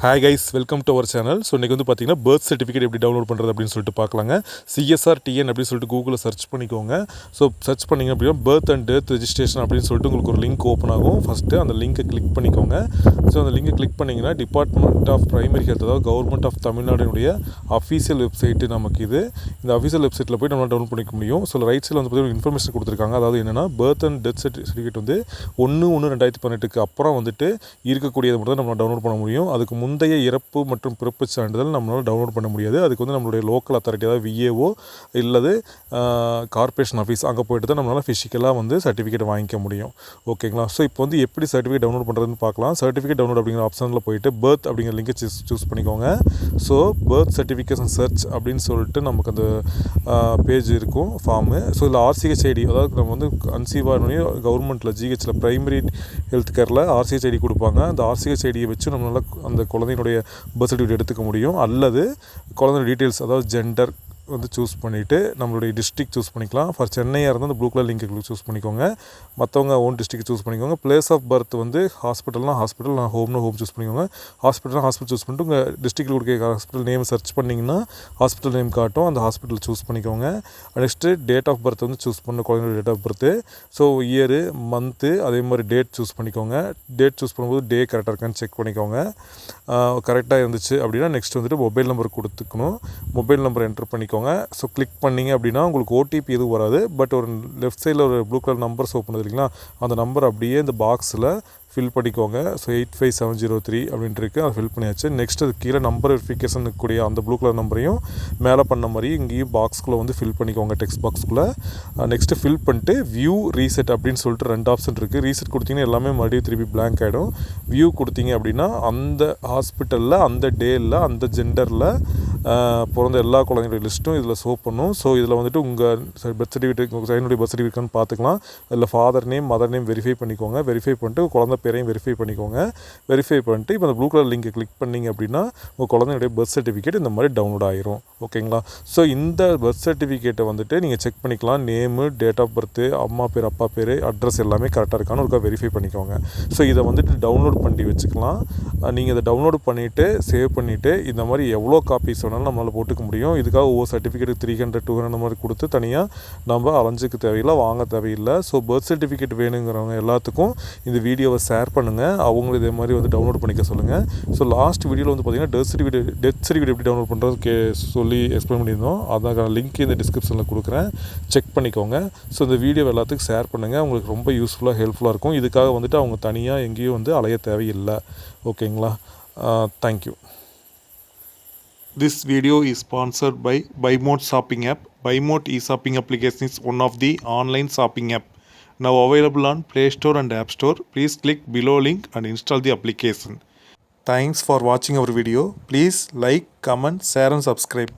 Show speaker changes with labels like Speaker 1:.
Speaker 1: Hi guys, welcome to our channel. So இன்றைக்கி வந்து பார்த்தீங்கன்னா பர்த் சர்டிஃபிகேட் எப்படி டவுன்லோட் பண்ணுறது அப்படின்னு சொல்லிட்டு பார்க்கலாங்க. சிஎஸ்ஆர்டிஎன் அப்படின்னு சொல்லிட்டு கூகுளில் சர்ச் பண்ணிக்கோங்க. ஸோ சர்ச் பண்ணிங்க அப்படின்னா பர்த் அண்ட் டெத் ரெஜிஸ்ட்ரேஷன் அப்படின்னு சொல்லிட்டு உங்களுக்கு ஒரு லிங்க் ஓப்பன் ஆகும். ஃபஸ்ட்டு அந்த லிங்க்கை கிளிக் பண்ணிக்கோங்க. ஸோ அந்த லிங்கை கிளிக் பண்ணிங்கன்னா டிபார்ட்மெண்ட் ஆஃப் பிரைமரி ஹெல்த், அதாவது கவர்மெண்ட் ஆஃப் தமிழ்நாடுடைய அஃபீஷியல் வெப்சைட்டு நமக்கு இது. இந்த அஃபீஷியல் வெப்சைட்டில் போய் நம்மளால் டவுன்லோட் பண்ணிக்க முடியும். ஸோ ரைட் சைடில் வந்து பார்த்தீங்கன்னா இன்ஃபர்மேஷன் கொடுத்துருக்காங்க. அதாவது என்னென்னா பர்த் அண்ட் டெத் சர்டிஃபிகேட் வந்து 1/1/2018 அப்புறம் வந்துட்டு இருக்கக்கூடியது மட்டும் தான் நம்ம டவுன்லோட் பண்ண முடியும். அதுக்கு முந்தைய இறப்பு மற்றும் பிறப்பு சான்றிதழ் நம்மளால் டவுன்லோட் பண்ண முடியாது. அதுக்கு வந்து நம்மளுடைய லோக்கல் அத்தாரிட்டி, அதாவது விஏஓ இல்லது கார்பரேஷன் ஆஃபீஸ், அங்கே போய்ட்டு தான் நம்மளால் ஃபிசிக்கலாக வந்து சர்டிஃபிகேட் வாங்கிக்க முடியும். ஓகேங்களா? ஸோ இப்போ வந்து எப்படி சர்டிஃபிகேட் டவுன்லோட் பண்ணுறதுன்னு பார்க்கலாம். சர்டிஃபிகேட் டவுன்லோட் அப்படிங்கிற ஆப்ஷனில் போய்ட்டு பர்த் அப்படிங்கிற லிங்கை சூஸ் பண்ணிக்கோங்க. ஸோ பர்த் சர்டிஃபிகேஷன் சர்ச் அப்படின்னு சொல்லிட்டு நமக்கு அந்த பேஜ் இருக்கும், ஃபார்மு. ஸோ இதில் ஆர்சிஹெச் ஐடி, அதாவது நம்ம வந்து கன்சீவாக கவர்மெண்ட்டில் ஜிஹெச்சில் பிரைமரி ஹெல்த் கேரில் ஆர்சிஹெச் ஐடி கொடுப்பாங்க. அந்த ஆர்சிஹெச் ஐடியை வச்சு நம்மளால் அந்த குழந்தையினுடைய பர்த் சர்டிஃபிகேட் எடுத்துக்க முடியும். அல்லது குழந்தையோட டீட்டெயில்ஸ், அதாவது ஜெண்டர் வந்து சூஸ் பண்ணிவிட்டு நம்மளுடைய டிஸ்ட்ரிக்ட் சூஸ் பண்ணிக்கலாம். ஃபார் சென்னையாக இருந்தால் அந்த ப்ளூ கலர் லிங்க்கு சூஸ் பண்ணிக்கோங்க. மற்றவங்க ஓன் டிஸ்ட்ரிக்ட் சூஸ் பண்ணிக்கோங்க. பிளேஸ் ஆஃப் பர்த் வந்து ஹாஸ்பிட்டல்னா ஹாஸ்பிட்டல், ஹோம்னா ஹோம் சூஸ் பண்ணிக்கோங்க. ஹாஸ்பிட்டல்னா ஹாஸ்பிட்டல் சூஸ் பண்ணிட்டு உங்கள் டிஸ்ட்ரிக்டில் கொடுக்க ஹாஸ்பிட்டல் நேம் சர்ச் பண்ணிங்கன்னா ஹாஸ்பிட்டல் நேம் காட்டும். அந்த ஹாஸ்பிட்டல் சூஸ் பண்ணிக்கோங்க. நெக்ஸ்ட்டு டேட் ஆஃப் பர்த் வந்து சூஸ் பண்ண குழந்தையோட date of birth. So year, month, அதே மாதிரி டேட் சூஸ் பண்ணிக்கோங்க. டேட் சூஸ் பண்ணும்போது டே கரெக்டாக இருக்கான்னு செக் பண்ணிக்கோங்க. கரெக்டாக இருந்துச்சு அப்படின்னா நெக்ஸ்ட் வந்துட்டு மொபைல் நம்பர் கொடுத்துக்கணும். மொபைல் நம்பர் என்டர் பண்ணிக்கோங்க. ஸோ கிளிக் பண்ணிங்க அப்படின்னா உங்களுக்கு ஓடிபி எதுவும் வராது. பட் ஒரு லெஃப்ட் சைடில் ஒரு ப்ளூ கலர் நம்பர்ஸ் ஓப்பன் பண்ணுது இல்லைங்களா, அந்த நம்பர் அப்படியே இந்த பாக்ஸில் ஃபில் பண்ணிக்கோங்க. ஸோ 85703 அப்படின்ட்டு இருக்குது, அதை ஃபில் பண்ணியாச்சு. நெக்ஸ்ட் அது கீழே நம்பர் வெரிஃபிகேஷன் கூடிய அந்த ப்ளூ கலர் நம்பரையும் மேலே பண்ண மாதிரி இங்கேயும் பாக்ஸ்குள்ளே வந்து ஃபில் பண்ணிக்கோங்க, டெக்ஸ்ட் பாக்ஸ்குள்ளே. நெக்ஸ்ட்டு ஃபில் பண்ணிட்டு வியூ ரீசெட் அப்படின்னு சொல்லிட்டு 2 ஆப்ஷன் இருக்குது. ரீசெட் கொடுத்தீங்கன்னா எல்லாமே மறுபடியும் திருப்பி பிளாங்க் ஆகிடும். வியூ கொடுத்தீங்க அப்படின்னா அந்த ஹாஸ்பிட்டலில், அந்த டேயில், அந்த ஜெண்டரில் பிறந்த எல்லா குழந்தைங்களுடைய லிஸ்ட்டும் இதில் ஷோ பண்ணும். ஸோ இதில் வந்துட்டு உங்கள் பர்த் சர்டிஃபிகேட், உங்கள் சைனுடைய பர்த் சர்டிஃபிகேட்னு பார்த்துக்கலாம். அதில் father name, mother name verify பண்ணிக்கோங்க. வெரிஃபை பண்ணிட்டு குழந்தை பேரையும் வெரிஃபை பண்ணிக்கோங்க. வெரிஃபை பண்ணிட்டு இப்போ அந்த ப்ளூ கலர் லிங்கை கிளிக் பண்ணிங்க அப்படின்னா உங்கள் குழந்தையுடைய பர்த் சர்டிஃபிகேட் இந்த மாதிரி டவுன்லோட் ஆகிரும். ஓகேங்களா? ஸோ இந்த பர்த் சர்டிஃபிகேட்டை வந்துட்டு நீங்கள் செக் பண்ணிக்கலாம். நேமு, டேட் ஆஃப் பர்த்து, அம்மா பேர், அப்பா பேர், அட்ரஸ் எல்லாமே கரெக்டாக இருக்கான்னு ஒருக்கா வெரிஃபை பண்ணிக்கோங்க. ஸோ இதை வந்துட்டு டவுன்லோட் பண்ணி வச்சுக்கலாம். நீங்கள் இதை டவுன்லோட் பண்ணிவிட்டு சேவ் பண்ணிவிட்டு இந்த மாதிரி எவ்வளோ காப்பீஸ் வேணாலும் நம்மளால் போட்டுக்க முடியும். இதுக்காக ஒவ்வொரு சர்டிஃபிகேட்டுக்கு 300, 200 அந்த மாதிரி கொடுத்து தனியாக நம்ம அலைஞ்சிக்க தேவையில்லை, வாங்க தேவையில்லை. ஸோ பர்த் சர்டிஃபிகேட் வேணுங்கிறவங்க எல்லாத்துக்கும் இந்த வீடியோவை ஷேர் பண்ணுங்கள். அவங்களும் இதே மாதிரி வந்து டவுன்லோட் பண்ணிக்க சொல்லுங்கள். ஸோ லாஸ்ட் வீடியோவில் வந்து பார்த்திங்கன்னா டெத் சர்டிஃபிகேட் எப்படி டவுன்லோட் பண்ணுறது சொல்லி எக்ஸ்பிளைன் பண்ணியிருந்தோம். அதுக்கான லிங்க் இந்த டிஸ்கிரிப்ஷனில் கொடுக்குறேன், செக் பண்ணிக்கோங்க. ஸோ இந்த வீடியோ எல்லாத்துக்கும் ஷேர் பண்ணுங்கள். உங்களுக்கு ரொம்ப யூஸ்ஃபுல்லாக, ஹெல்ப்ஃபுல்லாக இருக்கும். இதுக்காக வந்துட்டு அவங்க தனியாக எங்கேயும் வந்து அலைய தேவையில்லை. ஓகேங்களா? Thank you. This video is sponsored by BuyMote shopping app. BuyMote e-shopping application is one of the online shopping app now available on Play Store and App Store. Please click below link and install the application. Thanks for watching our video. Please like, comment, share and subscribe.